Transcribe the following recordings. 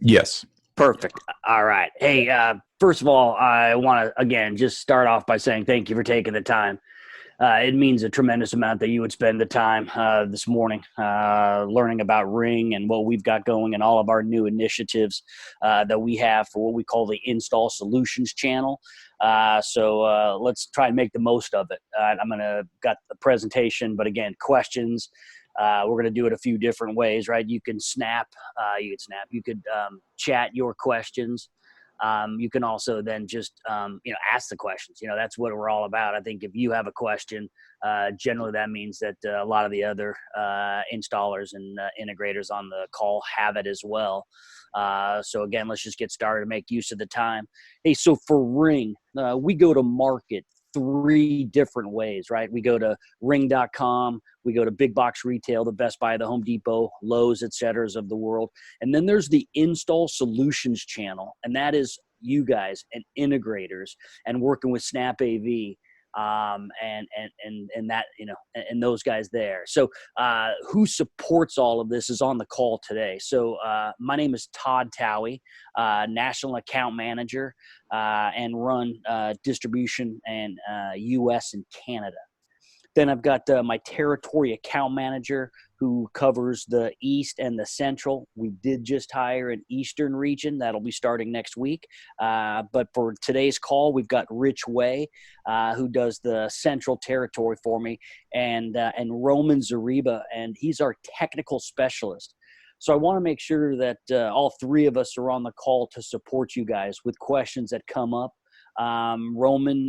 Yes. Perfect. All right. Hey, first of all, I want to again just start off by saying thank you for taking the time. It means a tremendous amount that you would spend the time this morning learning about Ring and what we've got going and all of our new initiatives that we have for what we call the Install Solutions channel. So let's try and make the most of it. I'm going to got the presentation, but again, questions. We're going to do it a few different ways, right? You can snap, you could chat your questions. You can also then just ask the questions. That's what we're all about. I think if you have a question, generally that means that a lot of the other installers and integrators on the call have it as well. So again, let's just get started and make use of the time. Hey, so for Ring, we go to market three different ways, right? We go to ring.com, we go to big box retail, the Best Buy, the Home Depot, Lowe's, et cetera, of the world. And then there's the Install Solutions channel, and that is you guys and integrators and working with Snap AV, and that, and those guys there. So who supports all of this is on the call today. So my name is Todd Towie, National Account Manager, and run distribution and US and Canada. Then I've got my territory account manager who covers the East and the Central. We did just hire an Eastern region. That'll be starting next week. But for today's call, we've got Rich Way, who does the Central territory for me, and Roman Zariba, and he's our technical specialist. So I want to make sure that all three of us are on the call to support you guys with questions that come up. Roman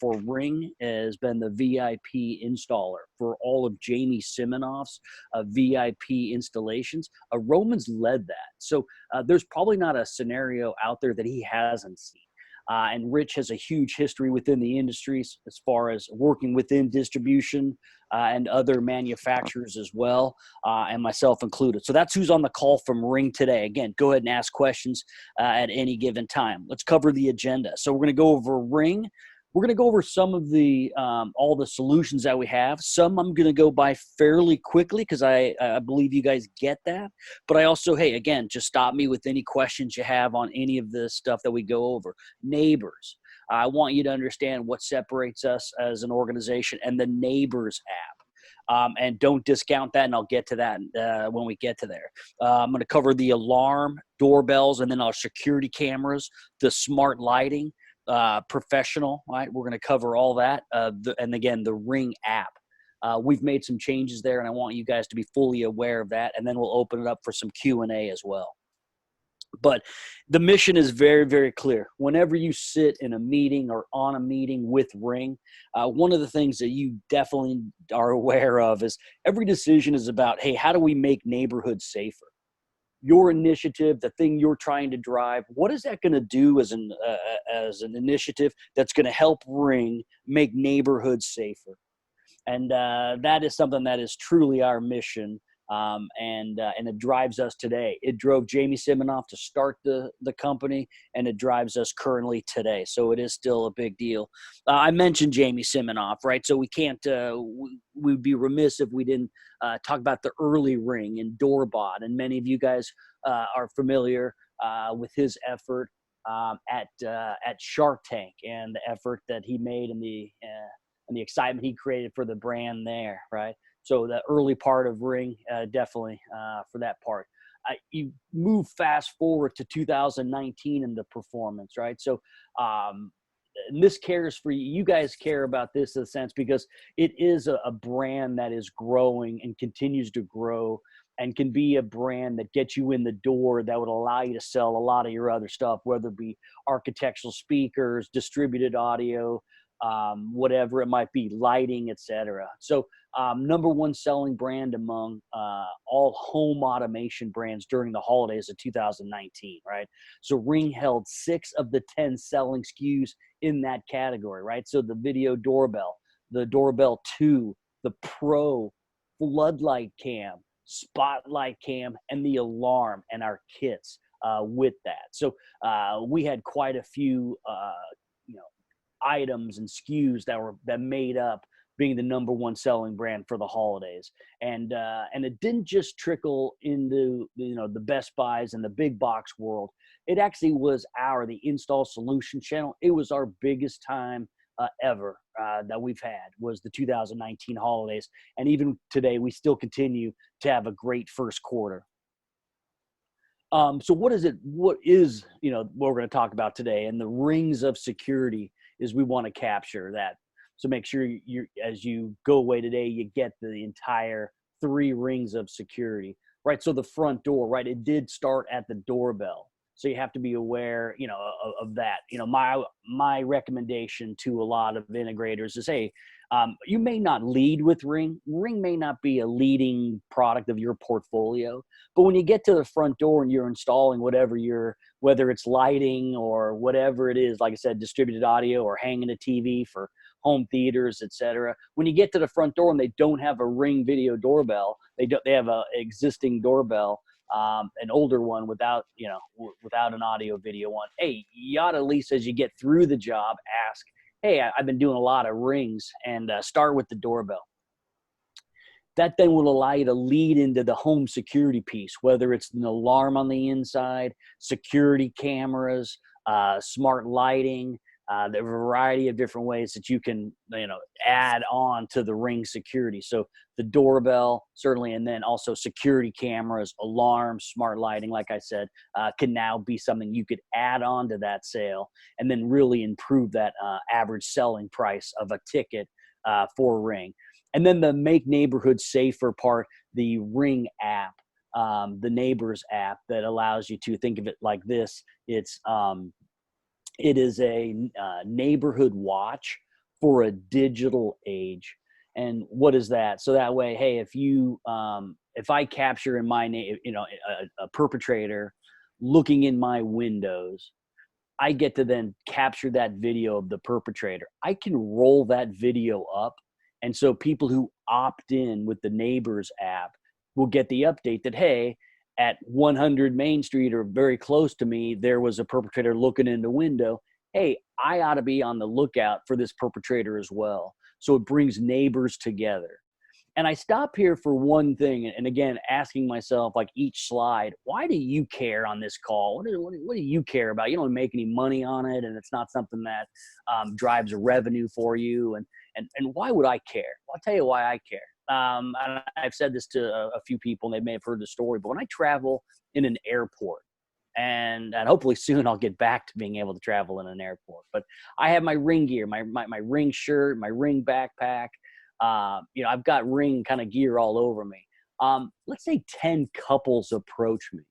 for Ring has been the VIP installer for all of Jamie Simonoff's VIP installations. Roman's led that. So there's probably not a scenario out there that he hasn't seen. And Rich has a huge history within the industries as far as working within distribution and other manufacturers as well, and myself included. So that's who's on the call from Ring today. Again, go ahead and ask questions at any given time. Let's cover the agenda. So we're going to go over Ring. We're going to go over some of the all the solutions that we have. Some I'm going to go by fairly quickly because I believe you guys get that. But I also, hey, again, just stop me with any questions you have on any of the stuff that we go over. Neighbors. I want you to understand what separates us as an organization and the Neighbors app. And don't discount that, and I'll get to that when we get to there. I'm going to cover the alarm, doorbells, and then our security cameras, the smart lighting, professional, right? We're going to cover all that. And again, the Ring app. We've made some changes there, and I want you guys to be fully aware of that. And then we'll open it up for some Q&A as well. But the mission is very, very clear. Whenever you sit in a meeting or on a meeting with Ring, one of the things that you definitely are aware of is every decision is about, hey, how do we make neighborhoods safer? Your initiative, the thing you're trying to drive, what is that going to do as an initiative that's going to help Ring make neighborhoods safer? And that is something that is truly our mission, and it drives us today. It drove Jamie Simonoff to start the company, and it drives us currently today. So it is still a big deal. I mentioned Jamie Simonoff, right? So we can't we'd be remiss if we didn't talk about the early Ring and Doorbot, and many of you guys are familiar with his effort at Shark Tank and the effort that he made and the excitement he created for the brand there, right? So the early part of Ring, definitely for that part. You move fast forward to 2019 in the performance, right? So and this cares for you. You guys care about this in a sense because it is a brand that is growing and continues to grow and can be a brand that gets you in the door that would allow you to sell a lot of your other stuff, whether it be architectural speakers, distributed audio, whatever it might be, lighting, etc. So number one selling brand among all home automation brands during the holidays of 2019, right? So Ring held 6 of the 10 selling SKUs in that category, right? So the video doorbell, the Doorbell 2, the Pro floodlight cam, spotlight cam, and the alarm, and our kits with that. So we had quite a few items and SKUs that made up being the #1 selling brand for the holidays. And it didn't just trickle into, the Best Buys and the big box world. It actually was the install solution channel. It was our biggest time ever that we've had, was the 2019 holidays. And even today, we still continue to have a great first quarter. So what is, what we're going to talk about today, and the rings of security is we want to capture that. So make sure as you go away today, you get the entire 3 rings of security, right? So the front door, right? It did start at the doorbell. So you have to be aware, of that. My recommendation to a lot of integrators is, hey, you may not lead with Ring. Ring may not be a leading product of your portfolio, but when you get to the front door and you're installing whether it's lighting or whatever it is, like I said, distributed audio or hanging a TV for home theaters, etc. When you get to the front door and they don't have a Ring video doorbell, they have a existing doorbell, an older one without an audio video one. Hey, you ought to, at least as you get through the job, ask, hey, I've been doing a lot of rings, and start with the doorbell. That then will allow you to lead into the home security piece, whether it's an alarm on the inside, security cameras, smart lighting. There are a variety of different ways that you can, add on to the Ring security. So the doorbell, certainly, and then also security cameras, alarms, smart lighting, like I said, can now be something you could add on to that sale, and then really improve that average selling price of a ticket for Ring. And then the make neighborhood safer part, the Ring app, the Neighbors app, that allows you to think of it like this. It is a neighborhood watch for a digital age. And what is that? So that way, hey, if I capture in my name, a perpetrator looking in my windows, I get to then capture that video of the perpetrator. I can roll that video up. And so people who opt in with the Neighbors app will get the update that, hey, at 100 Main Street or very close to me, there was a perpetrator looking in the window. Hey, I ought to be on the lookout for this perpetrator as well. So it brings neighbors together. And I stop here for one thing, and again, asking myself, like each slide, why do you care on this call? What do you care about? You don't make any money on it, and it's not something that drives a revenue for you. And why would I care? Well, I'll tell you why I care. And I've said this to a few people, and they may have heard the story, but when I travel in an airport, and hopefully soon I'll get back to being able to travel in an airport, but I have my Ring gear, my Ring shirt, my Ring backpack. I've got Ring kind of gear all over me. Let's say 10 couples approach me.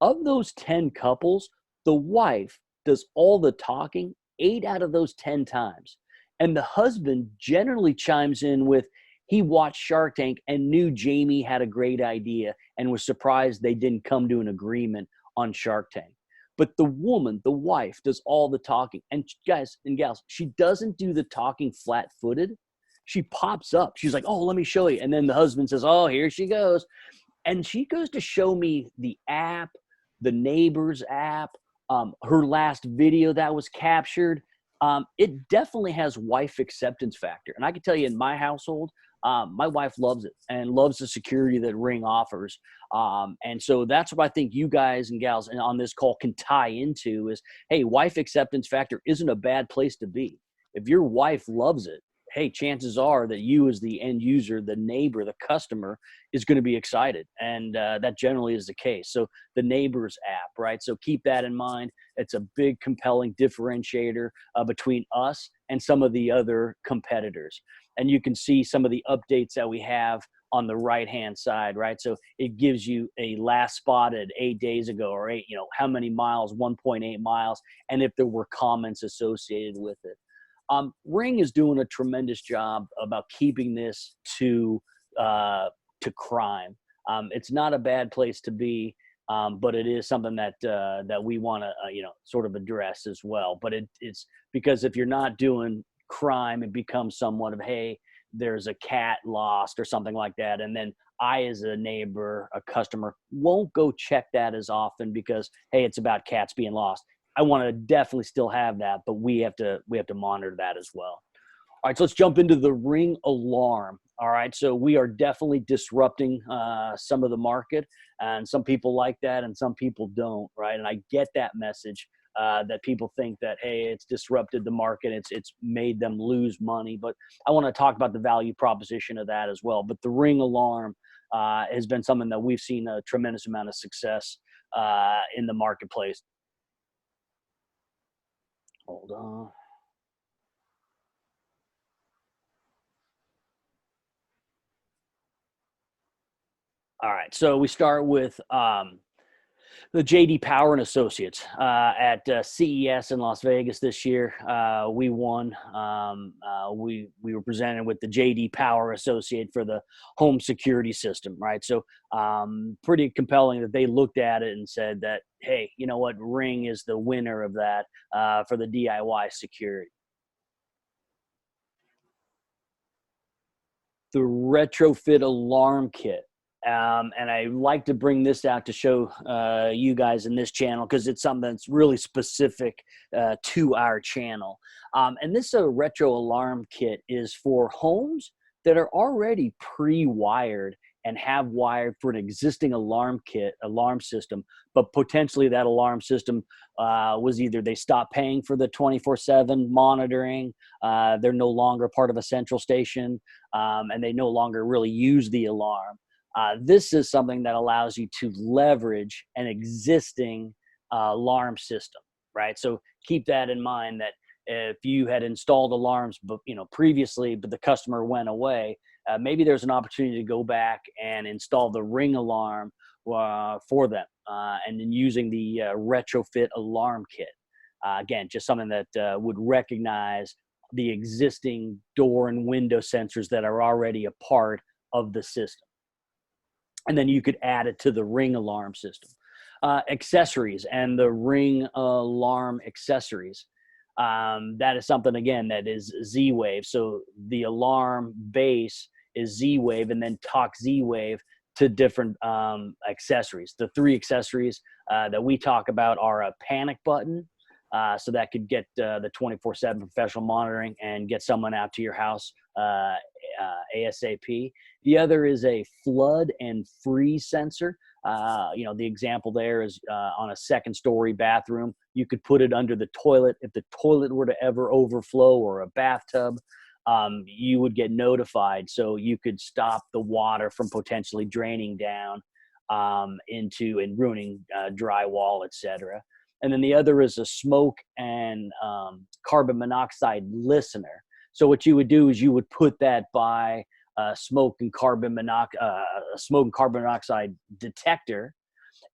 Of those 10 couples, the wife does all the talking 8 out of those 10 times. And the husband generally chimes in with, he watched Shark Tank and knew Jamie had a great idea and was surprised they didn't come to an agreement on Shark Tank. But the woman, the wife, does all the talking. And guys and gals, she doesn't do the talking flat-footed. She pops up. She's like, oh, let me show you. And then the husband says, oh, here she goes. And she goes to show me the app, the Neighbors app, her last video that was captured. It definitely has wife acceptance factor. And I can tell you, in my household, my wife loves it and loves the security that Ring offers. And so that's what I think you guys and gals on this call can tie into is, hey, wife acceptance factor isn't a bad place to be. If your wife loves it, hey, chances are that you as the end user, the neighbor, the customer is going to be excited. And that generally is the case. So the Neighbors app, right? So keep that in mind. It's a big, compelling differentiator between us and some of the other competitors. And you can see some of the updates that we have on the right-hand side, right? So it gives you a last spotted 8 days ago, or how many miles, 1.8 miles, and if there were comments associated with it. Ring is doing a tremendous job about keeping this to crime. It's not a bad place to be, but it is something that we want to sort of address as well. But it's because if you're not doing crime, it becomes somewhat of, hey, there's a cat lost or something like that, and then I, as a neighbor, a customer, won't go check that as often because, hey, it's about cats being lost. I want to definitely still have that, but we have to monitor that as well. All right, so let's jump into the Ring alarm. All right, so we are definitely disrupting some of the market, and some people like that, and some people don't, right? And I get that message that people think that, hey, it's disrupted the market, it's made them lose money. But I want to talk about the value proposition of that as well. But the Ring alarm has been something that we've seen a tremendous amount of success in the marketplace. Hold on. All right, so we start with the JD Power and Associates at CES in Las Vegas this year. We won. We were presented with the JD Power Associate for the home security system, right? So pretty compelling that they looked at it and said that, hey, you know what, Ring is the winner of that for the DIY security. The Retrofit alarm kit. And I like to bring this out to show you guys in this channel because it's something that's really specific to our channel. And this retro alarm kit is for homes that are already pre-wired and have wired for an existing alarm system, but potentially that alarm system was either they stopped paying for the 24/7 monitoring, they're no longer part of a central station, and they no longer really use the alarm. This is something that allows you to leverage an existing alarm system, right? So keep that in mind that if you had installed alarms, but previously, but the customer went away, maybe there's an opportunity to go back and install the Ring alarm for them, and then using the Retrofit alarm kit. Again, just something that would recognize the existing door and window sensors that are already a part of the system. And then you could add it to the Ring alarm system. Accessories and the Ring alarm accessories. That is something, again, that is Z-Wave. So the alarm base is Z-Wave and then talk Z-Wave to different accessories. The three accessories that we talk about are a panic button. So that could get the 24/7 professional monitoring and get someone out to your house ASAP. The other is a flood and freeze sensor. The example there is on a second-story bathroom. You could put it under the toilet. If the toilet were to ever overflow or a bathtub, you would get notified. So you could stop the water from potentially draining down into and ruining drywall, etc. And then the other is a smoke and carbon monoxide listener. So what you would do is you would put that by a smoke and carbon monoxide detector.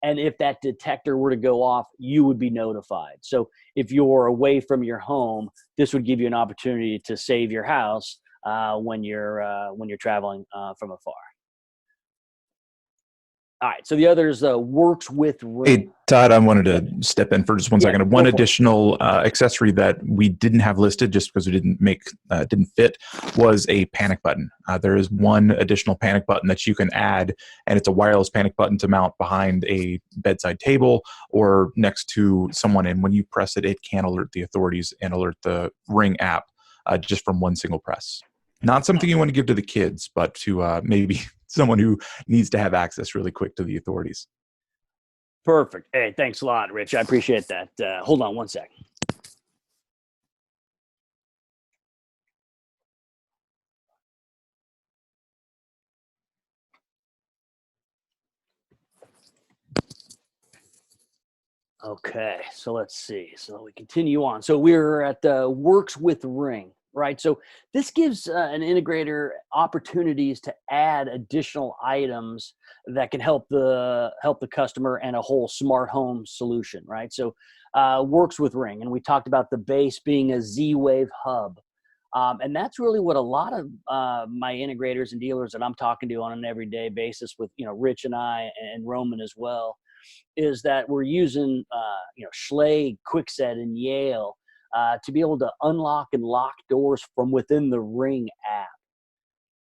And if that detector were to go off, you would be notified. So if you're away from your home, this would give you an opportunity to save your house when you're traveling from afar. All right, so the other is works with Ring. Hey, Todd, I wanted to step in for just one second. One additional accessory that we didn't have listed just because we didn't fit was a panic button. There is one additional panic button that you can add, and it's a wireless panic button to mount behind a bedside table or next to someone. And when you press it, it can alert the authorities and alert the Ring app just from one single press. Not something you want to give to the kids, but to maybe someone who needs to have access really quick to the authorities. Perfect. Hey, thanks a lot, Rich. I appreciate that. Hold on one second. Okay, so let's see. So we continue on. So we're at Works with Ring, right? So this gives an integrator opportunities to add additional items that can help the customer and a whole smart home solution, right? So Works with Ring, and we talked about the base being a Z-Wave hub. And that's really what a lot of my integrators and dealers that I'm talking to on an everyday basis with, Rich and I and Roman as well, is that we're using, Schley, Kwikset, and Yale to be able to unlock and lock doors from within the Ring app.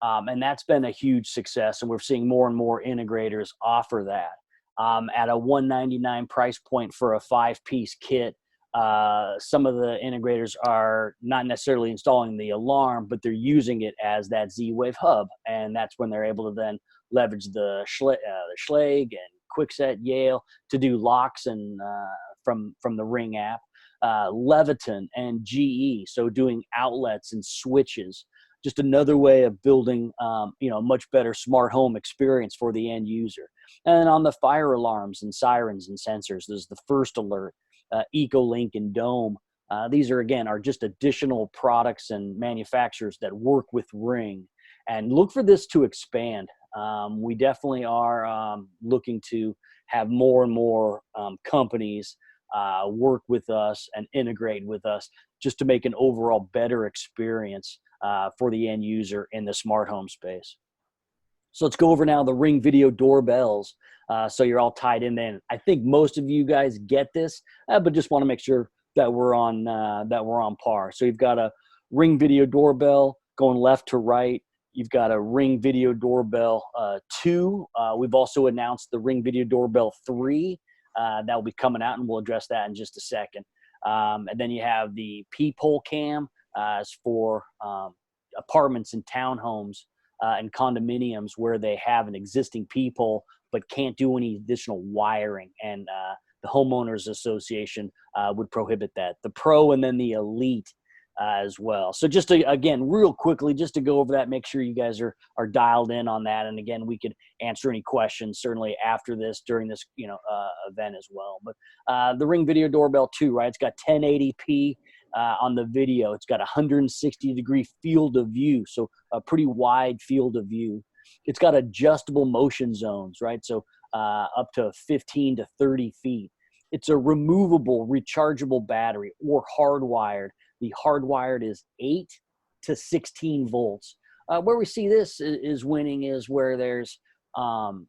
And that's been a huge success, and we're seeing more and more integrators offer that. At a $199 price point for a 5-piece kit, Some of the integrators are not necessarily installing the alarm, but they're using it as that Z-Wave hub, and that's when they're able to then leverage the Schlage and Kwikset, Yale to do locks and from the Ring app. Leviton and GE, so doing outlets and switches. Just another way of building, a much better smart home experience for the end user. And on the fire alarms and sirens and sensors, there's the First Alert, EcoLink, and Dome. These are just additional products and manufacturers that work with Ring. And look for this to expand. We definitely are looking to have more and more companies work with us and integrate with us just to make an overall better experience for the end user in the smart home space. So let's go over now the Ring video doorbells. So you're all tied in there. I think most of you guys get this, but just want to make sure that we're on par. So you've got a Ring video doorbell going left to right. You've got a Ring video doorbell 2. We've also announced the Ring video doorbell 3 that will be coming out, and we'll address that in just a second. And then you have the peephole cam for apartments and townhomes and condominiums where they have an existing peephole but can't do any additional wiring, and the homeowners association would prohibit that. The Pro and then the Elite as well. So just to, again, real quickly, just to go over that, make sure you guys are dialed in on that. And again, we could answer any questions certainly after this, during this, event as well. But the Ring Video Doorbell 2, right? It's got 1080p on the video. It's got 160-degree field of view, so a pretty wide field of view. It's got adjustable motion zones, right? So up to 15 to 30 feet. It's a removable, rechargeable battery or hardwired. The hardwired is 8 to 16 volts. Where we see this is winning is where there's an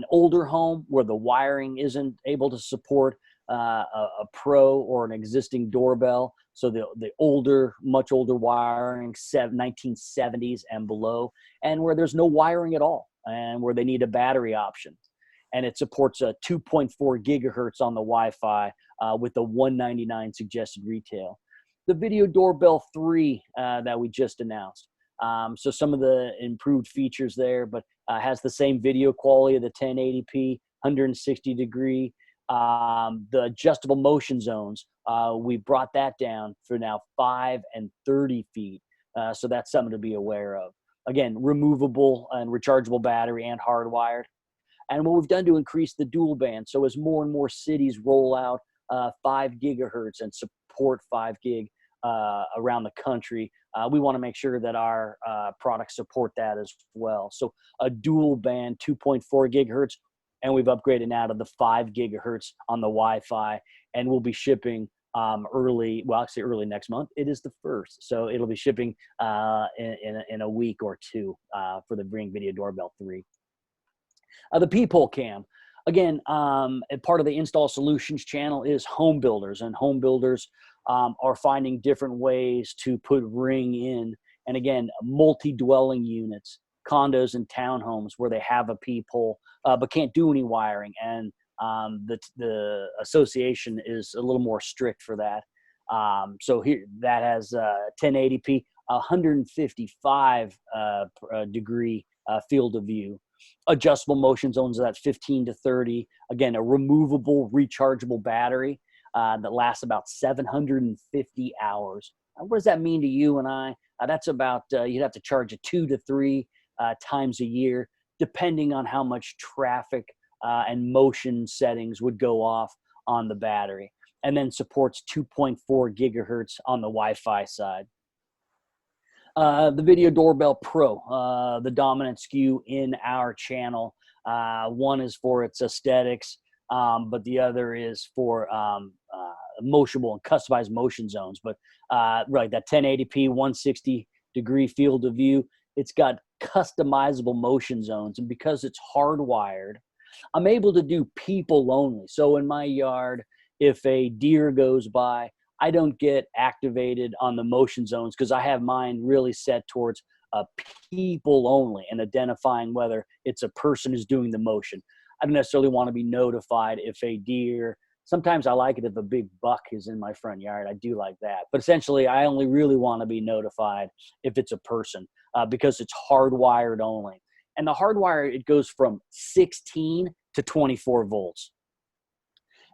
older home where the wiring isn't able to support a Pro or an existing doorbell. So the older, much older wiring, 1970s and below, and where there's no wiring at all, and where they need a battery option. And it supports a 2.4 gigahertz on the Wi-Fi with the $199 suggested retail. The Video Doorbell 3 that we just announced. So some of the improved features there, but has the same video quality of the 1080p, 160-degree. The adjustable motion zones, we brought that down for now 5 and 30 feet. So that's something to be aware of. Again, removable and rechargeable battery and hardwired. And what we've done to increase the dual band. So as more and more cities roll out 5 gigahertz and support 5 gig around the country, we want to make sure that our products support that as well. So a dual band 2.4 gigahertz, and we've upgraded now to the 5 gigahertz on the Wi-Fi, and we'll be shipping early next month. It is the 1st, so it'll be shipping in a week or two for the Ring Video Doorbell 3. The peephole cam, again, part of the Install Solutions channel is home builders, and home builders are finding different ways to put Ring in. And again, multi-dwelling units, condos and townhomes where they have a peephole but can't do any wiring, and the association is a little more strict for that. So here that has 1080p, 155 degree field of view. Adjustable motion zones at 15 to 30. Again, a removable, rechargeable battery that lasts about 750 hours. What does that mean to you and I? That's about, you'd have to charge it 2 to 3 times a year, depending on how much traffic and motion settings would go off on the battery. And then supports 2.4 gigahertz on the Wi-Fi side. The Video Doorbell Pro, the dominant SKU in our channel. One is for its aesthetics, but the other is for motionable and customized motion zones. But right, that 1080p, 160-degree field of view, it's got customizable motion zones. And because it's hardwired, I'm able to do people only. So in my yard, if a deer goes by, I don't get activated on the motion zones because I have mine really set towards people only and identifying whether it's a person who's doing the motion. I don't necessarily want to be notified if a deer Sometimes I like it if a big buck is in my front yard. I do like that. But essentially, I only really want to be notified if it's a person because it's hardwired only. And the hardwire, it goes from 16 to 24 volts.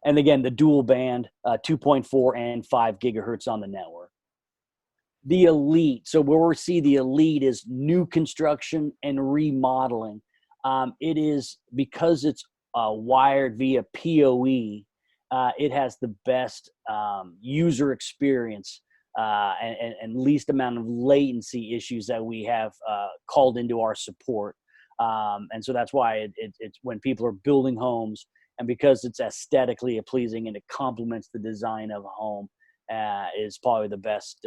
And again, the dual band, 2.4 and 5 gigahertz on the network. The Elite, so where we see the Elite is new construction and remodeling. It is, because it's wired via PoE, it has the best user experience and least amount of latency issues that we have called into our support. And so that's why it's when people are building homes, and because it's aesthetically pleasing and it complements the design of a home, is probably the best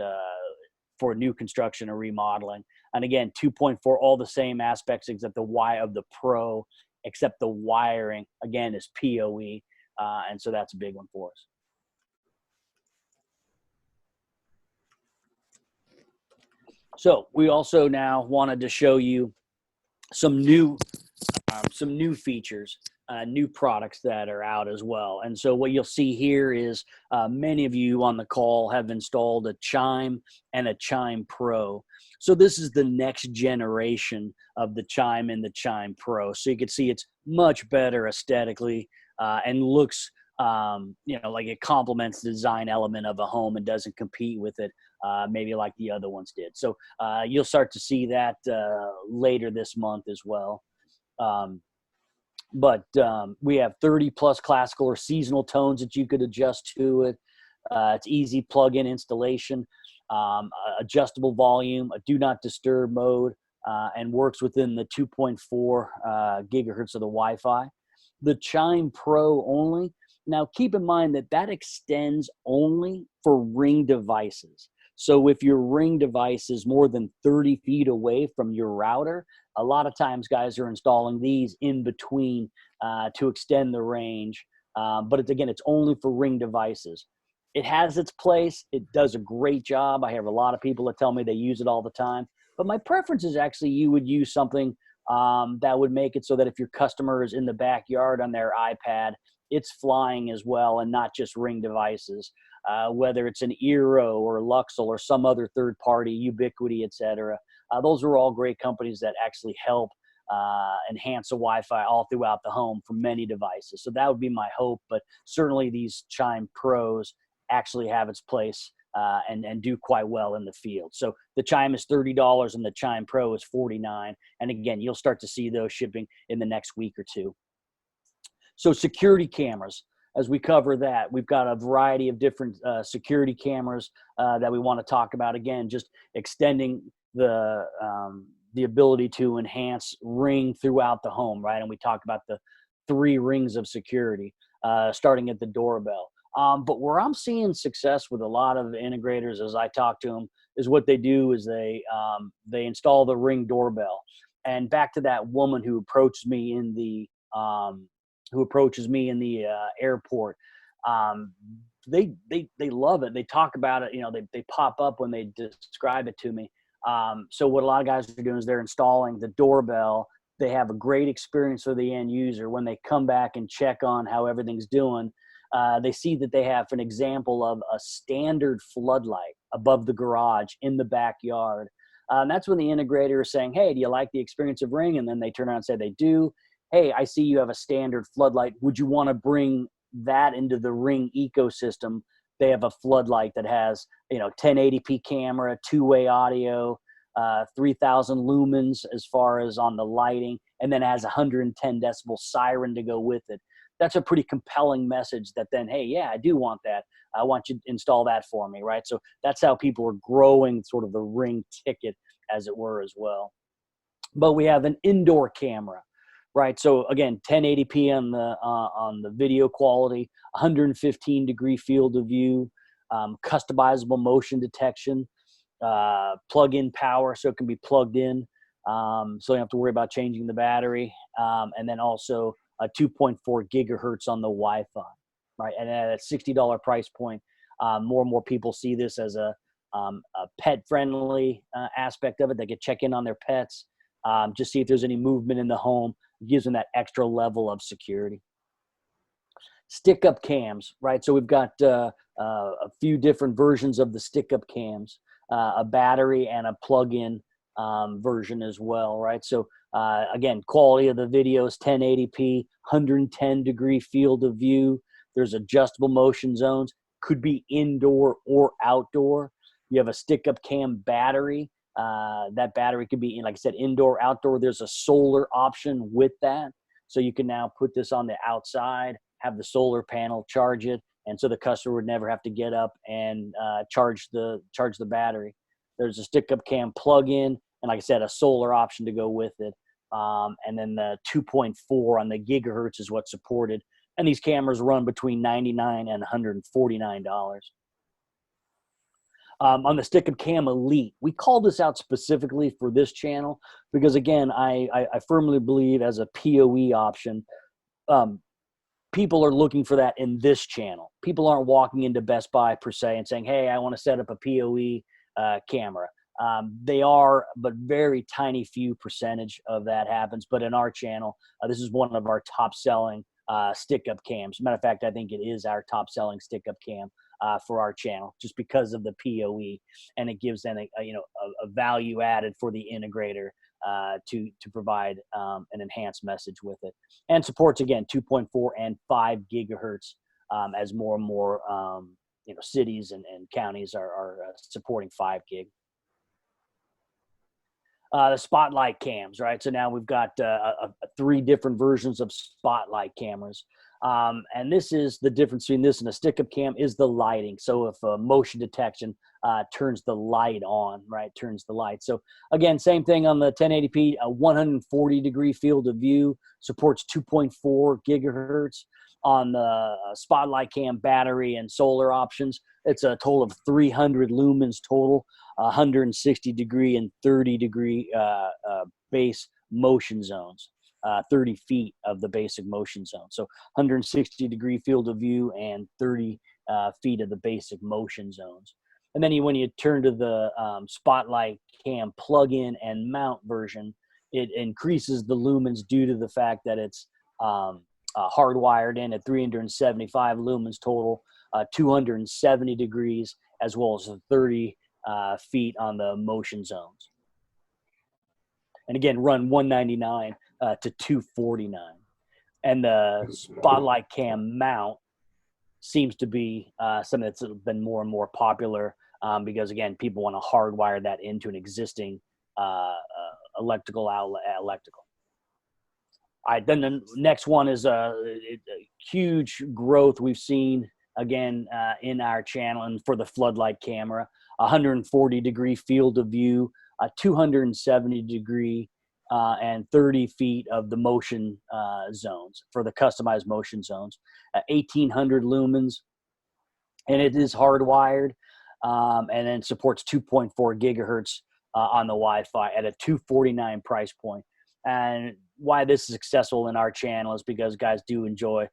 for new construction or remodeling. And again, 2.4, all the same aspects except the Y of the Pro, except the wiring, again, is PoE. And so that's a big one for us. So we also now wanted to show you some new features, new products that are out as well. And so what you'll see here is many of you on the call have installed a Chime and a Chime Pro. So this is the next generation of the Chime and the Chime Pro. So you can see it's much better aesthetically and looks like it complements the design element of a home and doesn't compete with it maybe like the other ones did. So you'll start to see that later this month as well. But we have 30 plus classical or seasonal tones that you could adjust to it. It's easy plug-in installation, adjustable volume, a do not disturb mode, and works within the 2.4 gigahertz of the Wi-Fi. The Chime Pro only. Now keep in mind that extends only for Ring devices. So if your Ring device is more than 30 feet away from your router, a lot of times guys are installing these in between to extend the range. But it's only for Ring devices. It has its place. It does a great job. I have a lot of people that tell me they use it all the time. But my preference is actually you would use something that would make it so that if your customer is in the backyard on their iPad, it's flying as well and not just Ring devices. Whether it's an Eero or Luxel or some other third party, Ubiquiti, etc. Those are all great companies that actually help enhance the Wi-Fi all throughout the home for many devices. So that would be my hope, but certainly these Chime Pros actually have its place and do quite well in the field. So the Chime is $30 and the Chime Pro is $49. And again, you'll start to see those shipping in the next week or two. So security cameras, as we cover that, we've got a variety of different security cameras that we want to talk about. Again, just extending the ability to enhance Ring throughout the home, right? And we talk about the 3 rings of security, starting at the doorbell. But where I'm seeing success with a lot of integrators as I talk to them is what they do is they install the Ring doorbell. And back to that woman who approached me in the airport. They love it. They talk about it. They pop up when they describe it to me. So what a lot of guys are doing is they're installing the doorbell. They have a great experience for the end user. When they come back and check on how everything's doing, they see that they have an example of a standard floodlight above the garage in the backyard. And that's when the integrator is saying, hey, do you like the experience of Ring? And then they turn around and say they do. Hey, I see you have a standard floodlight. Would you want to bring that into the Ring ecosystem? They have a floodlight that has, 1080p camera, 2-way audio, 3,000 lumens as far as on the lighting, and then has 110 decibel siren to go with it. That's a pretty compelling message that then, hey, yeah, I do want that. I want you to install that for me, right? So that's how people are growing sort of the Ring ticket, as it were, as well. But we have an indoor camera. Right, so again, 1080p on the video quality, 115-degree field of view, customizable motion detection, plug-in power, so it can be plugged in, so you don't have to worry about changing the battery, and then also a 2.4 gigahertz on the Wi-Fi, right? And at a $60 price point, more and more people see this as a pet-friendly aspect of it. They can check in on their pets, just see if there's any movement in the home. It gives them that extra level of security. stick-up cams, right? So we've got a few different versions of the stick-up cams, a battery and a plug-in version as well, right? So again, quality of the video is 1080p, 110-degree field of view. There's adjustable motion zones, could be indoor or outdoor. You have a stick-up cam battery. That battery could be, like I said, indoor, outdoor. There's a solar option with that. So you can now put this on the outside, have the solar panel charge it, and so the customer would never have to get up and charge the battery. There's a stick-up cam plug-in, and like I said, a solar option to go with it. And then the 2.4 on the gigahertz is what's supported. And these cameras run between $99 and $149. On the stick-up cam Elite, we called this out specifically for this channel because, again, I firmly believe as a PoE option, people are looking for that in this channel. People aren't walking into Best Buy per se and saying, hey, I want to set up a PoE camera. They are, but very tiny few percentage of that happens. But in our channel, this is one of our top selling stick-up cams. Matter of fact, I think it is our top selling stick-up cam for our channel, just because of the PoE, and it gives them a value added for the integrator to provide an enhanced message with it, and supports again 2.4 and 5 gigahertz as more and more cities and counties are supporting 5 gig. The spotlight cams, right? So now we've got 3 different versions of spotlight cameras. And this is the difference between this and a stick-up cam is the lighting. So if motion detection turns the light on, right, turns the light. So again, same thing on the 1080p, a 140-degree field of view, supports 2.4 gigahertz. On the spotlight cam battery and solar options, it's a total of 300 lumens total, 160-degree and 30-degree base motion zones. 30 feet of the basic motion zone. So 160-degree field of view and 30 feet of the basic motion zones. And then when you turn to the spotlight cam plug-in and mount version, it increases the lumens due to the fact that it's hardwired in at 375 lumens total, 270 degrees, as well as 30 feet on the motion zones. And again, run $199 to $249. And the spotlight cam mount seems to be something that's been more and more popular because, again, people want to hardwire that into an existing electrical outlet. All right, then the next one is a huge growth we've seen, again, in our channel and for the floodlight camera, 140-degree field of view, 270-degree and 30 feet of the motion zones for the customized motion zones, 1,800 lumens, and it is hardwired, and then supports 2.4 gigahertz on the Wi-Fi at a $249 price point. And why this is successful in our channel is because guys do enjoy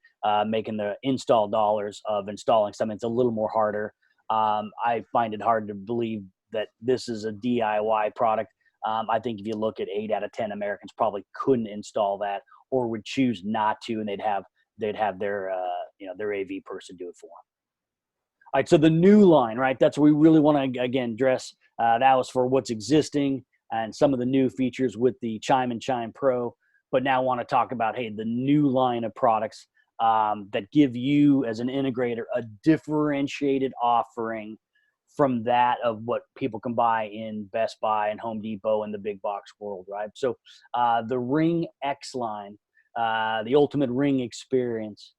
making the install dollars of installing something that's a little more harder. I find it hard to believe that this is a DIY product. I think if you look at 8 out of 10 Americans probably couldn't install that or would choose not to, and they'd have their their AV person do it for them. All right, so the new line, right? That's what we really want to again address. That was for what's existing and some of the new features with the Chime and Chime Pro. But now I want to talk about, hey, the new line of products that give you as an integrator a differentiated offering from that of what people can buy in Best Buy and Home Depot and the big box world, right? So the Ring X line, the ultimate ring experience.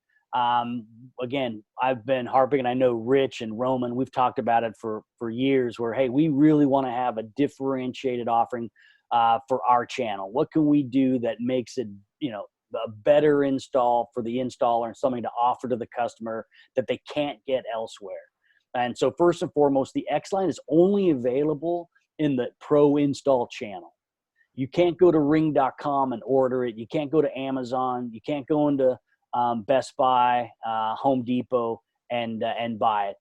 Again, I've been harping, and I know Rich and Roman, we've talked about it for years where, hey, we really want to have a differentiated offering for our channel. What can we do that makes it, a better install for the installer and something to offer to the customer that they can't get elsewhere? And so first and foremost, the X line is only available in the Pro Install channel. You can't go to ring.com and order it. You can't go to Amazon. You can't go into Best Buy, Home Depot, and buy it.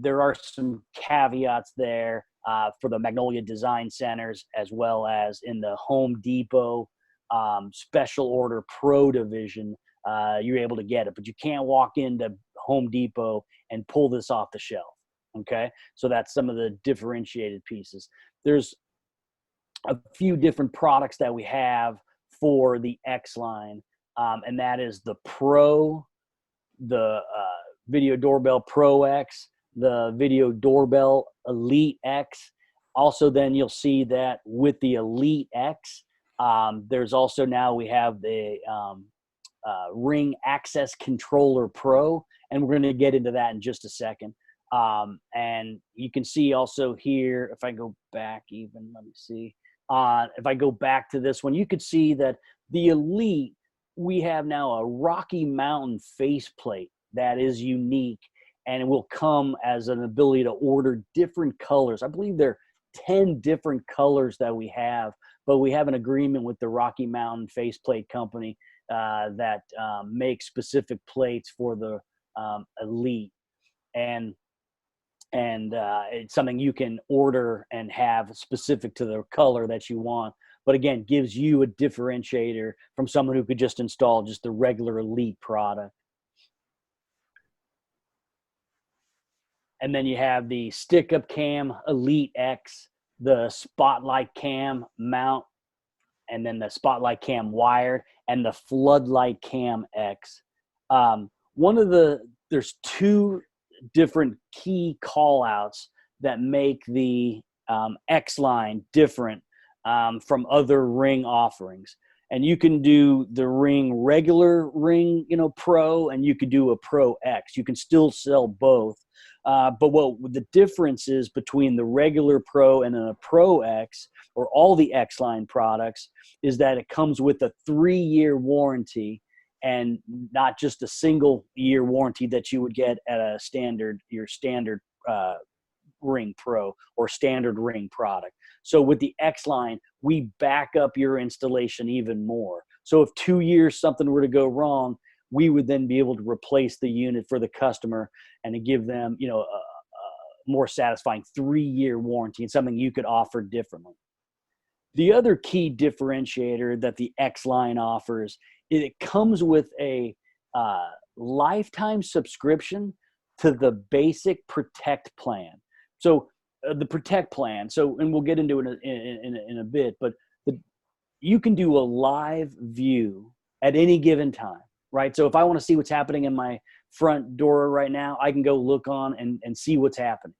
There are some caveats there for the Magnolia Design Centers, as well as in the Home Depot special order Pro division. you're able to get it. But you can't walk into Home Depot and pull this off the shelf. Okay, so that's some of the differentiated pieces. There's a few different products that we have for the X line, and that is the Pro, the Video Doorbell Pro X, the Video Doorbell Elite X. Also, then you'll see that with the Elite X, there's also now we have the Ring Access Controller Pro, and we're going to get into that in just a second. And you can see also here, if I go back even, let me see. If I go back to this one, you could see that the Elite, we have now a Rocky Mountain faceplate that is unique, and it will come as an ability to order different colors. I believe there are 10 different colors that we have, but we have an agreement with the Rocky Mountain faceplate company that makes specific plates for the Elite. And it's something you can order and have specific to the color that you want. But again, gives you a differentiator from someone who could just install just the regular Elite product. And then you have the stick-up cam Elite X, the Spotlight cam mount, and then the Spotlight cam wired, and the Floodlight cam X. There's two different key call outs that make the X line different from other Ring offerings. And you can do the regular Ring, Pro, and you could do a Pro X. You can still sell both. But what the difference is between the regular Pro and a Pro X, or all the X line products, is that it comes with a 3-year warranty, and not just a single year warranty that you would get at your standard Ring Pro or standard Ring product. So with the X line, we back up your installation even more. So if 2 years something were to go wrong, we would then be able to replace the unit for the customer and to give them, a more satisfying 3-year warranty, and something you could offer differently. The other key differentiator that the X line offers, it comes with a lifetime subscription to the basic Protect plan. So the Protect plan, and we'll get into it in a bit, but you can do a live view at any given time, right? So if I want to see what's happening in my front door right now, I can go look on and see what's happening.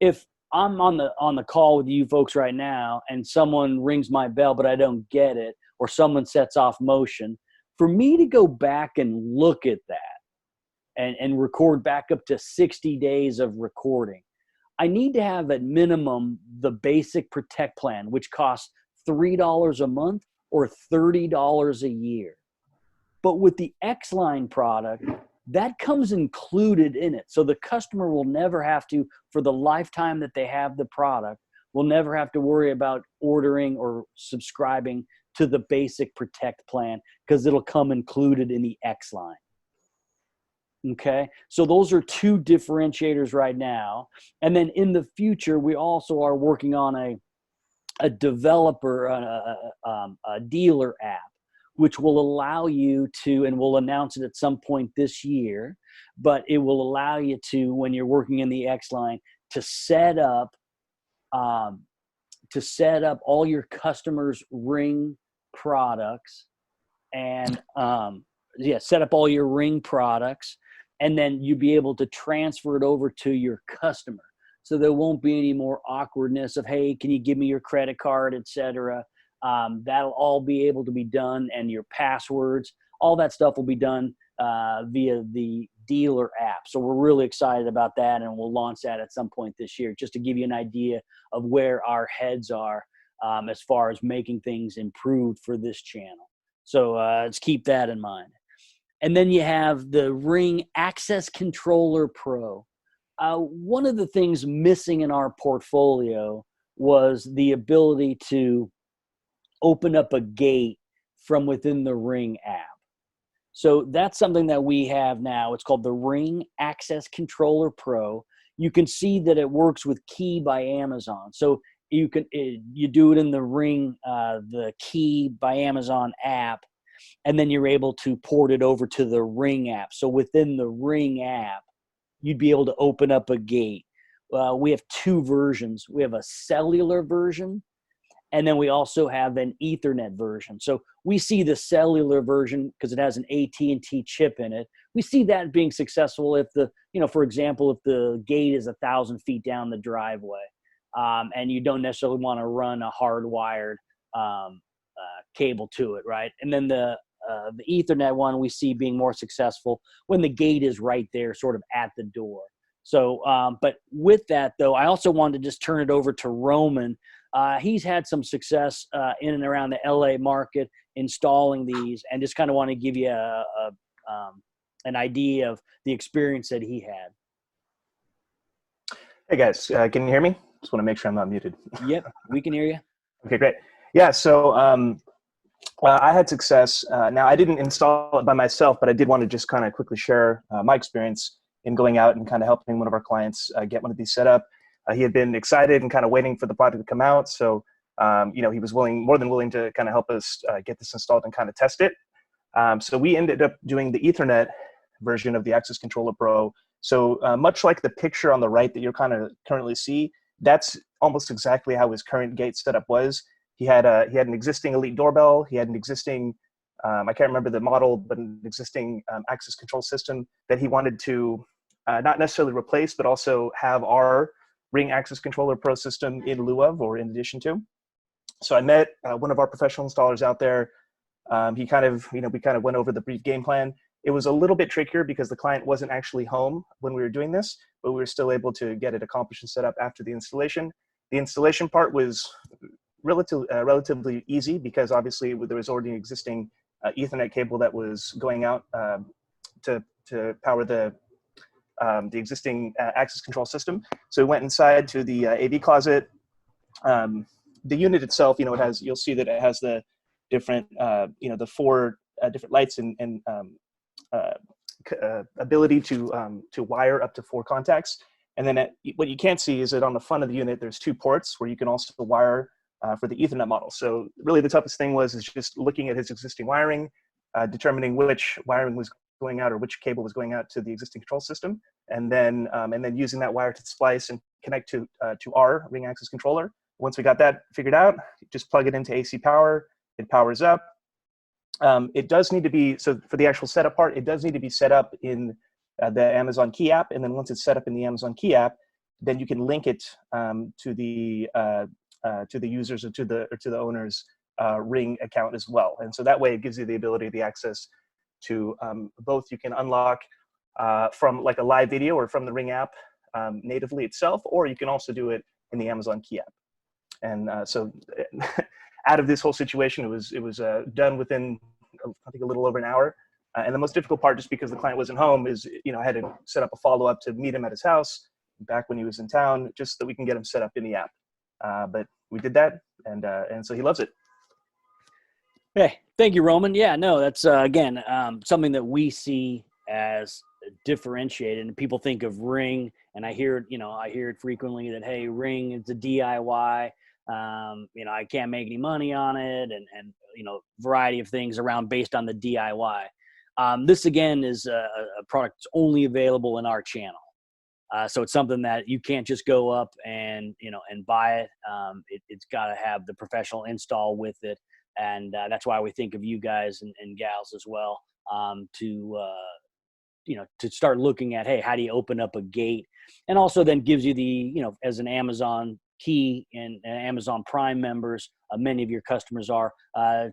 If I'm on the call with you folks right now and someone rings my bell but I don't get it, or someone sets off motion, for me to go back and look at that and record back up to 60 days of recording, I need to have at minimum the basic Protect plan, which costs $3 a month or $30 a year. But with the X line product, that comes included in it. So the customer will never have to, for the lifetime that they have the product, will never have to worry about ordering or subscribing to the basic Protect plan, because it'll come included in the X line. Okay, so those are two differentiators right now. And then in the future, we also are working on a developer, a dealer app, which will allow you to, and we'll announce it at some point this year, but it will allow you to, when you're working in the X line, to set up all your customers' Ring products, and set up all your Ring products, and then you'll be able to transfer it over to your customer. So there won't be any more awkwardness of, hey, can you give me your credit card, etc. That'll all be able to be done, and your passwords, all that stuff will be done via the dealer app. So we're really excited about that, and we'll launch that at some point this year, just to give you an idea of where our heads are as far as making things improved for this channel. So let's keep that in mind. And then you have the Ring Access Controller Pro. One of the things missing in our portfolio was the ability to open up a gate from within the Ring app. So that's something that we have now. It's called the Ring Access Controller Pro. You can see that it works with Key by Amazon. So you do it in the Ring, the Key by Amazon app, and then you're able to port it over to the Ring app. So within the Ring app, you'd be able to open up a gate. We have two versions. We have a cellular version, and then we also have an Ethernet version. So we see the cellular version because it has an AT&T chip in it. We see that being successful if for example, if the gate is 1,000 feet down the driveway, and you don't necessarily want to run a hardwired cable to it, right? And then the Ethernet one we see being more successful when the gate is right there, sort of at the door. So, but with that though, I also wanted to just turn it over to Roman. He's had some success in and around the LA market installing these, and just kind of want to give you an idea of the experience that he had. Hey guys, can you hear me? Just want to make sure I'm not muted. Yep, we can hear you. Okay, great. Yeah, so I had success. Now, I didn't install it by myself, but I did want to just kind of quickly share my experience in going out and kind of helping one of our clients get one of these set up. He had been excited and kind of waiting for the product to come out. So, he was more than willing to kind of help us get this installed and kind of test it. So we ended up doing the Ethernet version of the Access Controller Pro. So much like the picture on the right that you're kind of currently see, that's almost exactly how his current gate setup was. He had an existing Elite doorbell. He had an existing, I can't remember the model, but an existing access control system that he wanted to not necessarily replace, but also have our Ring Access Controller Pro system in lieu of, or in addition to. So I met one of our professional installers out there. We kind of went over the brief game plan. It was a little bit trickier because the client wasn't actually home when we were doing this, but we were still able to get it accomplished and set up after the installation. The installation part was relatively easy because obviously there was already an existing Ethernet cable that was going out to power the existing access control system. So we went inside to the AV closet. The unit itself, you'll see that it has the different, the four different lights and ability to wire up to 4 contacts. And then what you can't see is that on the front of the unit, there's 2 ports where you can also wire for the Ethernet model. So really the toughest thing was just looking at his existing wiring, determining which wiring was going out or which cable was going out to the existing control system, and then using that wire to splice and connect to our Ring Access Controller. Once we got that figured out, just plug it into AC power. It powers up. It does need to be, so for the actual setup part, it does need to be set up in the Amazon Key app. And then once it's set up in the Amazon Key app, then you can link it to the users or to the owner's Ring account as well. And so that way it gives you the ability, the access to both. You can unlock from like a live video or from the Ring app natively itself, or you can also do it in the Amazon Key app. And so out of this whole situation, it was done within, I think, a little over an hour. And the most difficult part, just because the client wasn't home, is I had to set up a follow-up to meet him at his house back when he was in town, just so that we can get him set up in the app. But we did that, and so he loves it. Hey, thank you, Roman. Yeah, no, that's again something that we see as differentiated. And people think of Ring, and I hear it frequently that, hey, Ring is a DIY. I can't make any money on it, and variety of things around based on the DIY. This again is a product that's only available in our channel. So it's something that you can't just go up and buy it. It's got to have the professional install with it. And that's why we think of you guys and gals as well, to start looking at, hey, how do you open up a gate? And also then gives you the, as an Amazon Key and Amazon Prime members, many of your customers are,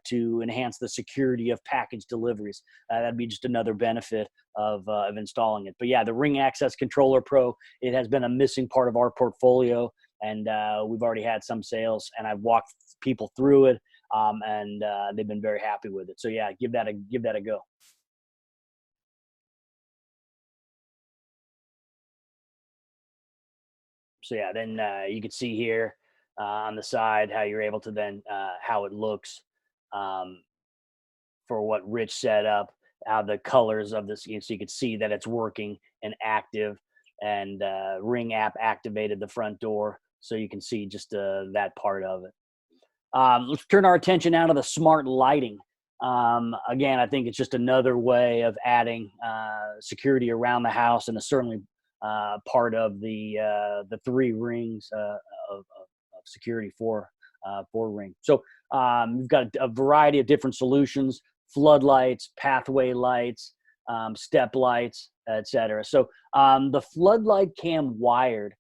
to enhance the security of package deliveries. That'd be just another benefit of installing it. But yeah, the Ring Access Controller Pro, it has been a missing part of our portfolio, and we've already had some sales, and I've walked people through it, and they've been very happy with it. So yeah, give that a go. So yeah, then you can see here on the side how you're able to then how it looks for what Rich set up, how the colors of this, so you can see that it's working and active, and Ring app activated the front door, so you can see just that part of it. Let's turn our attention now to the smart lighting. Again, I think it's just another way of adding security around the house, and it's certainly part of the 3 rings of security for Ring. So we've got a variety of different solutions: floodlights, pathway lights, step lights, etc. So the floodlight cam wired.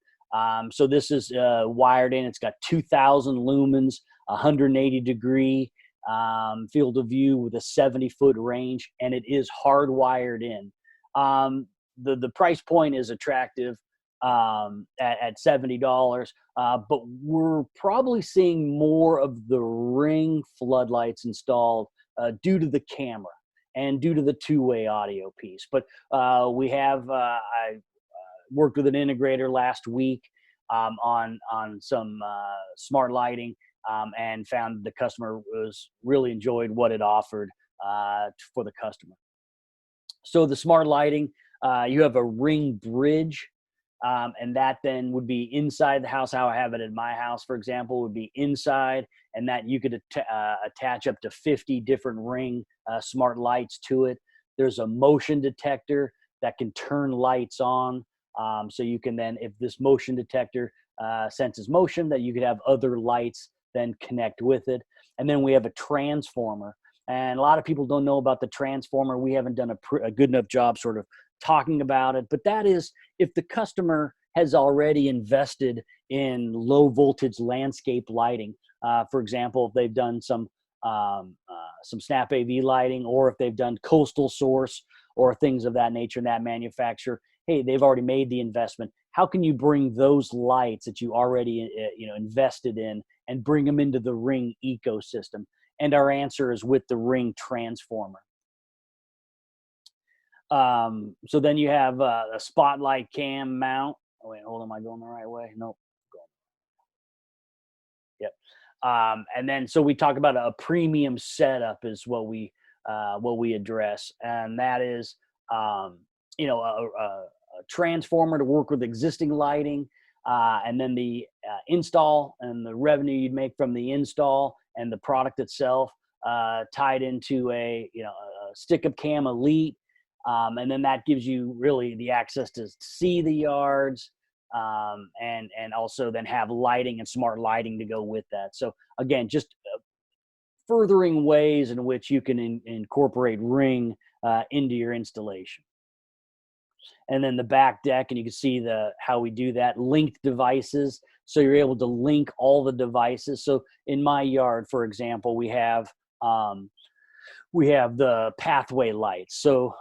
So this is wired in. It's got 2,000 lumens, 180-degree field of view with a 70-foot range, and it is hardwired in. The price point is attractive at $70, but we're probably seeing more of the Ring floodlights installed due to the camera and due to the 2-way audio piece. But I worked with an integrator last week on some smart lighting, and found the customer really enjoyed what it offered for the customer. So the smart lighting, you have a Ring bridge, and that then would be inside the house. How I have it in my house, for example, would be inside, and that you could attach up to 50 different Ring smart lights to it. There's a motion detector that can turn lights on. So you can then, if this motion detector senses motion, that you could have other lights then connect with it. And then we have a transformer. And a lot of people don't know about the transformer. We haven't done a good enough job sort of talking about it. But that is if the customer has already invested in low voltage landscape lighting. For example, if they've done some Snap AV lighting, or if they've done Coastal Source or things of that nature in that manufacturer, hey, they've already made the investment. How can you bring those lights that you already invested in and bring them into the Ring ecosystem? And our answer is with the Ring transformer. So then you have a spotlight cam mount. Oh, wait, hold on. Am I going the right way? Nope. Yep. And then, so we talk about a premium setup is what we address. And that is, a transformer to work with existing lighting, and then the install and the revenue you'd make from the install and the product itself tied into a stick-up cam Elite, and then that gives you really the access to see the yards, and also then have lighting and smart lighting to go with that. So again, just furthering ways in which you can incorporate Ring into your installation. And then the back deck, and you can see how we do that, linked devices. So you're able to link all the devices. So in my yard, for example, we have the pathway lights. So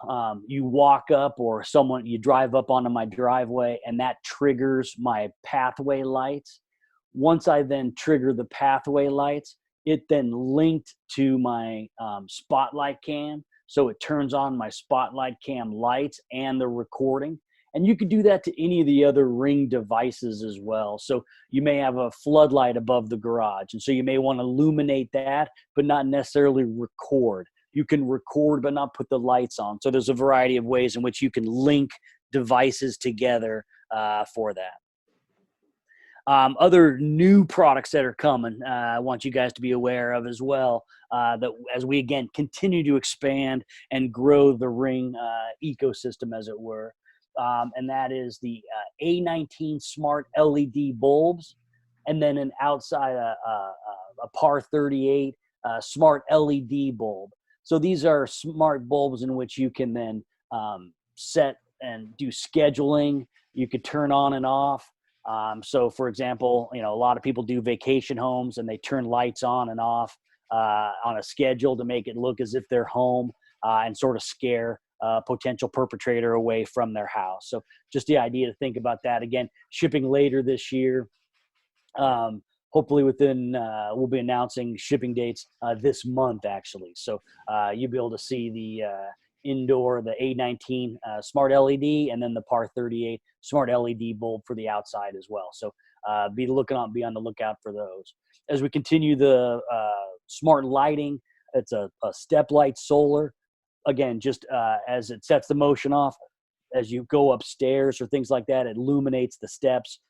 you walk up, or you drive up onto my driveway, and that triggers my pathway lights. Once I then trigger the pathway lights, it then linked to my spotlight cam. So it turns on my spotlight cam lights and the recording. And you could do that to any of the other Ring devices as well. So you may have a floodlight above the garage, and so you may want to illuminate that, but not necessarily record. You can record but not put the lights on. So there's a variety of ways in which you can link devices together for that. Other new products that are coming, I want you guys to be aware of as well, that as we, again, continue to expand and grow the Ring ecosystem, as it were. And that is the A19 smart LED bulbs, and then an outside, a PAR 38 smart LED bulb. So these are smart bulbs in which you can then set and do scheduling. You could turn on and off. So for example, a lot of people do vacation homes, and they turn lights on and off on a schedule to make it look as if they're home, and sort of scare potential perpetrator away from their house. So just the idea to think about that. Again, shipping later this year. Hopefully we'll be announcing shipping dates this month, actually. So you'll be able to see the indoor, the A19 smart LED, and then the PAR 38 smart LED bulb for the outside as well. So be on the lookout for those. As we continue the smart lighting, it's a step light solar. Again, just as it sets the motion off, as you go upstairs or things like that, it illuminates the steps.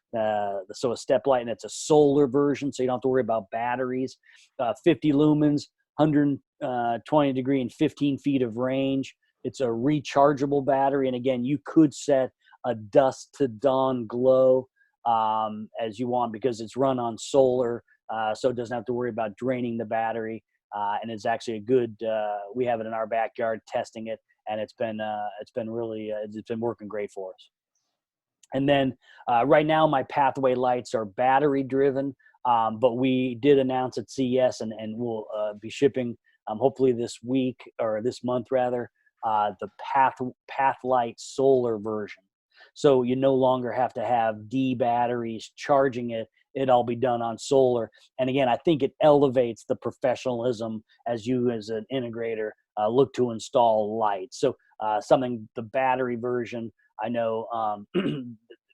So a step light, and it's a solar version, so you don't have to worry about batteries. 50 lumens, 20 degree and 15 feet of range. It's a rechargeable battery. And again, you could set a dusk to dawn glow as you want, because it's run on solar. So it doesn't have to worry about draining the battery. And it's actually a good, we have it in our backyard testing it, and it's been really, it's been working great for us. And then right now my pathway lights are battery driven, but we did announce at CES, and we'll be shipping hopefully this week, or this month rather, the Pathlight solar version. So you no longer have to have D batteries charging it. It'll all be done on solar. And again, I think it elevates the professionalism as you, as an integrator, look to install lights. So something, the battery version, I know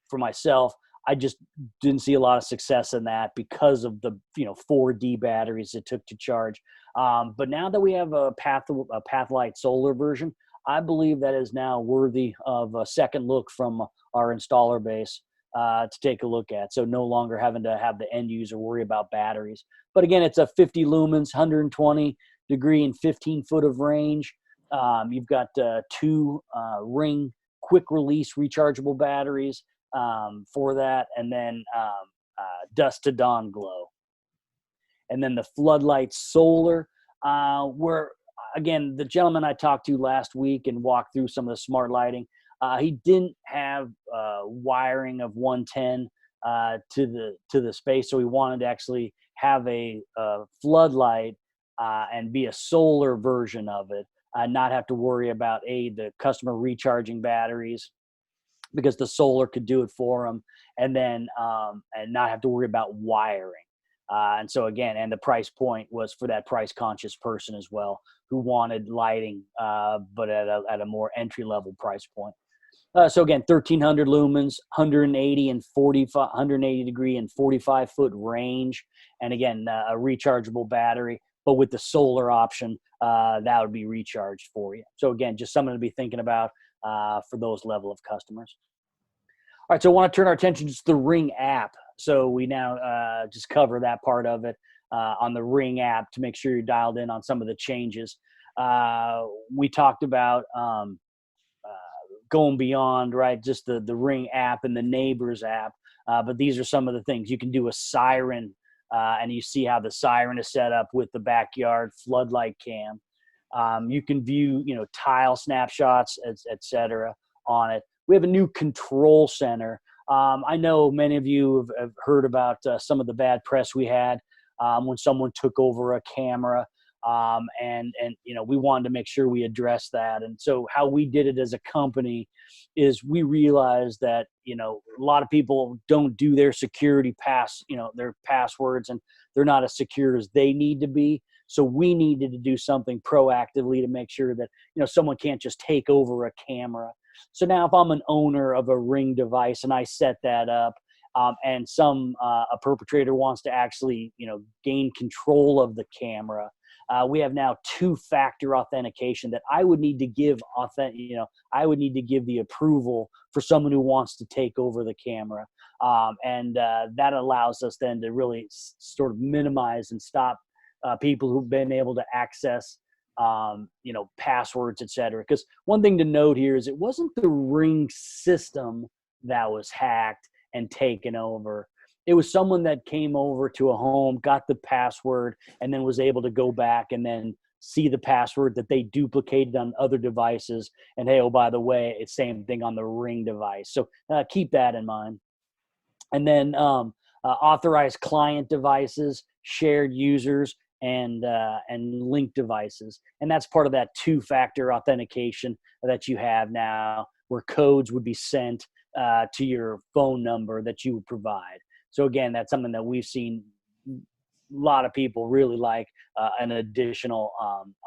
for myself, I just didn't see a lot of success in that because of the 4D batteries it took to charge. But now that we have a Pathlight solar version, I believe that is now worthy of a second look from our installer base to take a look at. So no longer having to have the end user worry about batteries. But again, it's a 50 lumens, 120 degree and 15 foot of range. You've got 2 ring quick release rechargeable batteries for that, and then dusk to dawn glow. And then the floodlight solar, where again, the gentleman I talked to last week and walked through some of the smart lighting, he didn't have wiring of 110 to the space, so he wanted to actually have a floodlight and be a solar version of it, not have to worry about the customer recharging batteries, because the solar could do it for him, and then and not have to worry about wiring. And so again, and the price point was for that price conscious person as well, who wanted lighting, but at a more entry level price point. So again, 1300 lumens, 180 degree and 45 foot range. And again, a rechargeable battery, but with the solar option, that would be recharged for you. So again, just something to be thinking about for those level of customers. All right, so I want to turn our attention to the Ring app. So we now just cover that part of it on the Ring app to make sure you're dialed in on some of the changes. We talked about going beyond, right, just the Ring app and the Neighbors app. But these are some of the things. You can do a siren, and you see how the siren is set up with the backyard floodlight cam. You can view, tile snapshots, et cetera, on it. We have a new control center. I know many of you have heard about some of the bad press we had when someone took over a camera, and we wanted to make sure we addressed that. And so how we did it as a company is we realized that a lot of people don't do their security their passwords, and they're not as secure as they need to be. So we needed to do something proactively to make sure that someone can't just take over a camera. So now if I'm an owner of a Ring device and I set that up, and a perpetrator wants to actually, gain control of the camera, we have now 2-factor authentication that I would need to give I would need to give the approval for someone who wants to take over the camera. And that allows us then to really sort of minimize and stop people who've been able to access passwords, et cetera. Because one thing to note here is it wasn't the Ring system that was hacked and taken over. It was someone that came over to a home, got the password, and then was able to go back and then see the password that they duplicated on other devices. And hey, oh, by the way, it's same thing on the Ring device. So keep that in mind. And then authorized client devices, shared users, and linked devices. And that's part of that 2-factor authentication that you have now, where codes would be sent to your phone number that you would provide. So again, that's something that we've seen a lot of people really like, an additional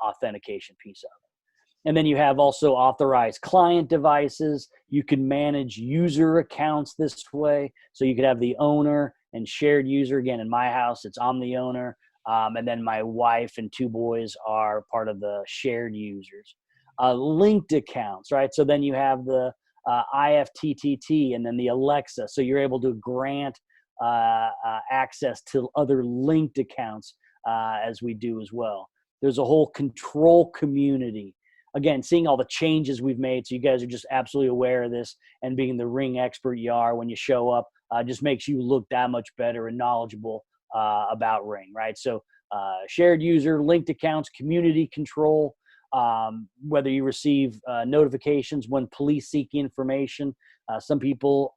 authentication piece of it. And then you have also authorized client devices. You can manage user accounts this way. So you could have the owner and shared user. Again, in my house, I'm the owner. And then my wife and 2 boys are part of the shared users. Linked accounts, right? So then you have the IFTTT and then the Alexa. So you're able to grant access to other linked accounts as we do as well. There's a whole control community. Again, seeing all the changes we've made, so you guys are just absolutely aware of this, and being the Ring expert you are when you show up, just makes you look that much better and knowledgeable about Ring, right? So shared user, linked accounts, community control, whether you receive notifications when police seek information. Some people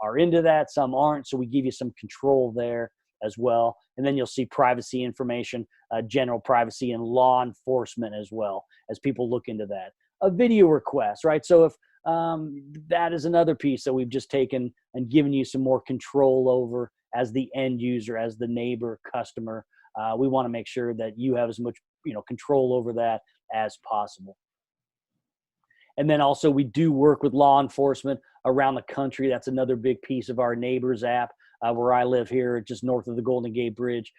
are into that, some aren't, so we give you some control there as well. And then you'll see privacy information, general privacy, and law enforcement as well, as people look into that. A video request, right? So if that is another piece that we've just taken and given you some more control over as the end user, as the neighbor, customer. We want to make sure that you have as much control over that as possible. And then also we do work with law enforcement around the country. That's another big piece of our Neighbors app. Where I live here, just north of the Golden Gate Bridge,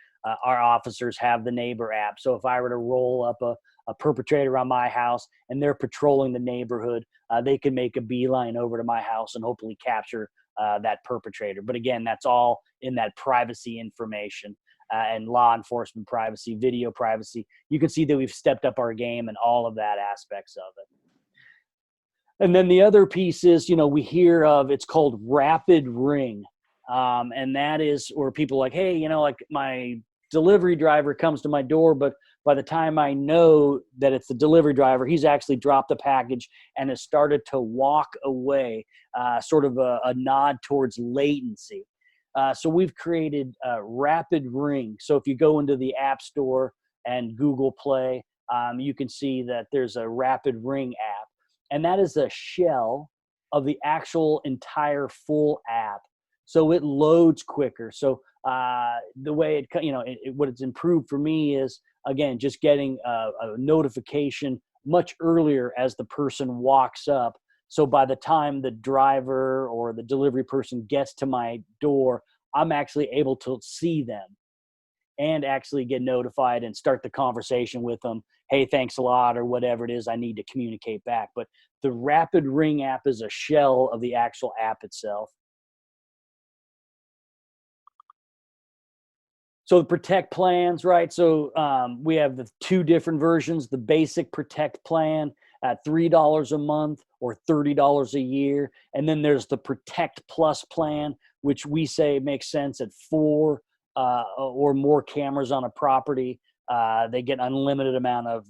our officers have the Neighbor app. So if I were to roll up a perpetrator on my house and they're patrolling the neighborhood, they can make a beeline over to my house and hopefully capture that perpetrator. But again, that's all in that privacy information and law enforcement privacy, video privacy. You can see that we've stepped up our game and all of that aspects of it. And then the other piece is, we hear of, it's called Rapid Ring. And that is where people are like, hey, like my delivery driver comes to my door, but by the time I know that it's the delivery driver, he's actually dropped the package and has started to walk away, sort of a nod towards latency. So we've created Rapid Ring. So if you go into the App Store and Google Play, you can see that there's a Rapid Ring app. And that is a shell of the actual entire full app. So it loads quicker. So the way what it's improved for me is, again, just getting a notification much earlier as the person walks up. So by the time the driver or the delivery person gets to my door, I'm actually able to see them and actually get notified and start the conversation with them. Hey, thanks a lot, or whatever it is I need to communicate back. But the Rapid Ring app is a shell of the actual app itself. So the Protect plans, right? So we have the two different versions, the basic Protect plan at $3 a month or $30 a year. And then there's the Protect Plus plan, which we say makes sense at 4 or more cameras on a property. They get unlimited amount of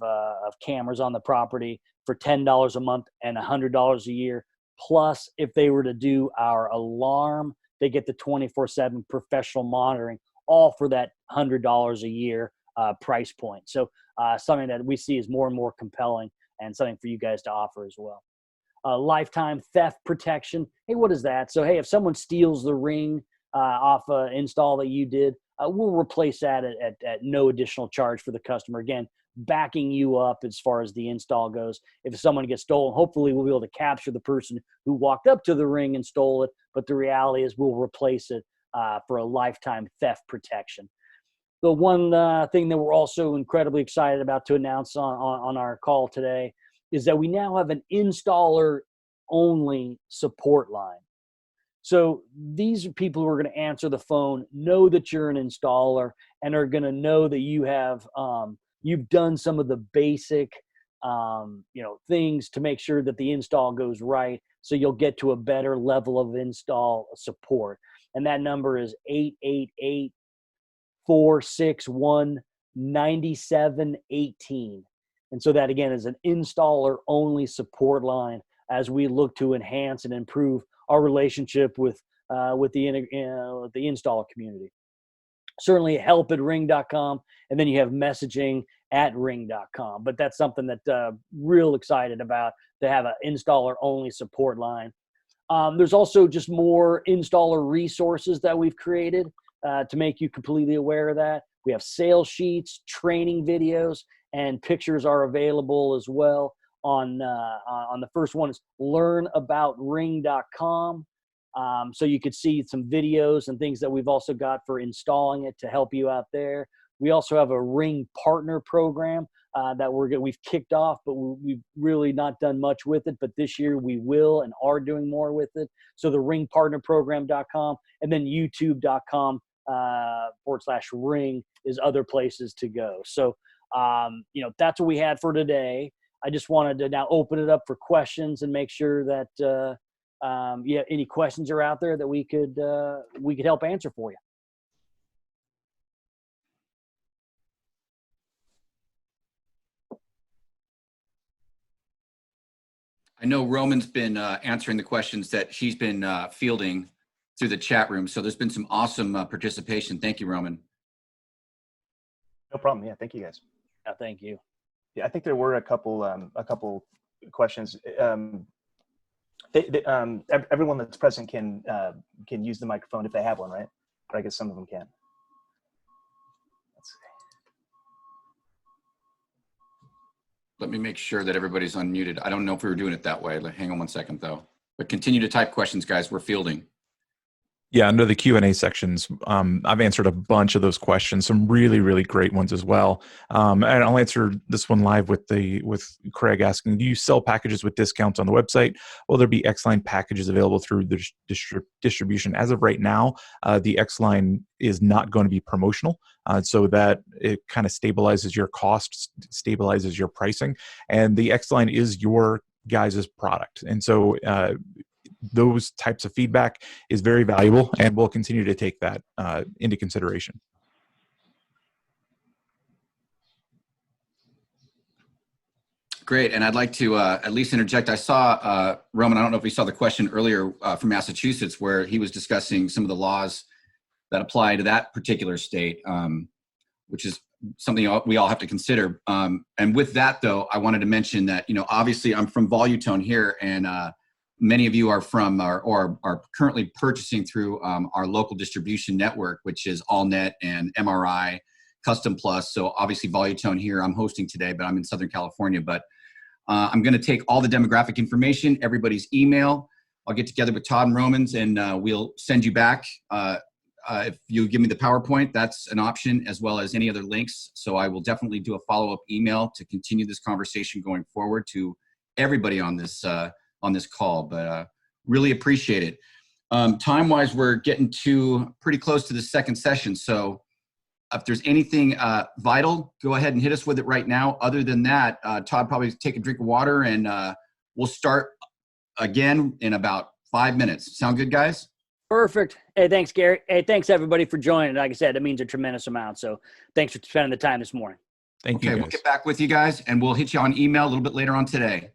cameras on the property for $10 a month and $100 a year. Plus, if they were to do our alarm, they get the 24/7 professional monitoring, all for that $100 a year price point. So something that we see is more and more compelling and something for you guys to offer as well. Lifetime theft protection. Hey, what is that? So, hey, if someone steals the Ring off an install that you did, we'll replace that at no additional charge for the customer. Again, backing you up as far as the install goes. If someone gets stolen, hopefully we'll be able to capture the person who walked up to the Ring and stole it. But the reality is we'll replace it for a lifetime theft protection. The one thing that we're also incredibly excited about to announce on our call today is that we now have an installer-only support line. So these are people who are going to answer the phone, know that you're an installer, and are going to know that you have you've done some of the basic things to make sure that the install goes right. So you'll get to a better level of install support. And that number is 888-461-9718. And so that, again, is an installer-only support line as we look to enhance and improve our relationship with the installer community. Certainly help@ring.com, and then you have messaging at ring.com. But that's something that real excited about, to have an installer-only support line. There's also just more installer resources that we've created to make you completely aware of that. We have sales sheets, training videos, and pictures are available as well. On the first one is learnaboutring.com. So you could see some videos and things that we've also got for installing it to help you out there. We also have a Ring partner program that we've kicked off, but we've really not done much with it. But this year we will and are doing more with it. So the ringpartnerprogram.com, and then youtube.com /Ring is other places to go. So That's what we had for today. I just wanted to now open it up for questions and make sure that any questions are out there that we could help answer for you. I know Roman's been answering the questions that she's been fielding through the chat room. So there's been some awesome participation. Thank you, Roman. No problem. Yeah, thank you guys. Yeah, thank you. Yeah, I think there were a couple questions. Everyone that's present can use the microphone if they have one, right? But I guess some of them can. Let's see. Let me make sure that everybody's unmuted. I don't know if we were doing it that way. Hang on one second, though. But continue to type questions, guys. We're fielding. Yeah, under the Q&A sections, I've answered a bunch of those questions, some really, really great ones as well. And I'll answer this one live with Craig asking, do you sell packages with discounts on the website? Will there be X-Line packages available through the distribution? As of right now, the X-Line is not going to be promotional, so that it kind of stabilizes your costs, stabilizes your pricing, and the X-Line is your guys' product. And so those types of feedback is very valuable, and we'll continue to take that into consideration. Great, and I'd like to at least interject. I saw, Roman, I don't know if we saw the question earlier from Massachusetts where he was discussing some of the laws that apply to that particular state, which is something we all have to consider. And with that, though, I wanted to mention that, obviously I'm from Volutone here, and many of you are from or are currently purchasing through our local distribution network, which is AllNet and MRI, Custom Plus. So obviously Volutone here I'm hosting today, but I'm in Southern California. But I'm going to take all the demographic information, everybody's email. I'll get together with Todd and Romans, and we'll send you back. If you give me the PowerPoint, that's an option, as well as any other links. So I will definitely do a follow-up email to continue this conversation going forward to everybody on this call, but really appreciate it. Time-wise, we're getting pretty close to the second session. So if there's anything vital, go ahead and hit us with it right now. Other than that, Todd, probably take a drink of water, and we'll start again in about 5 minutes. Sound good, guys? Perfect. Hey, thanks, Gary. Hey, thanks everybody for joining. Like I said, it means a tremendous amount. So thanks for spending the time this morning. Thank you. Okay, we'll get back with you guys, and we'll hit you on email a little bit later on today.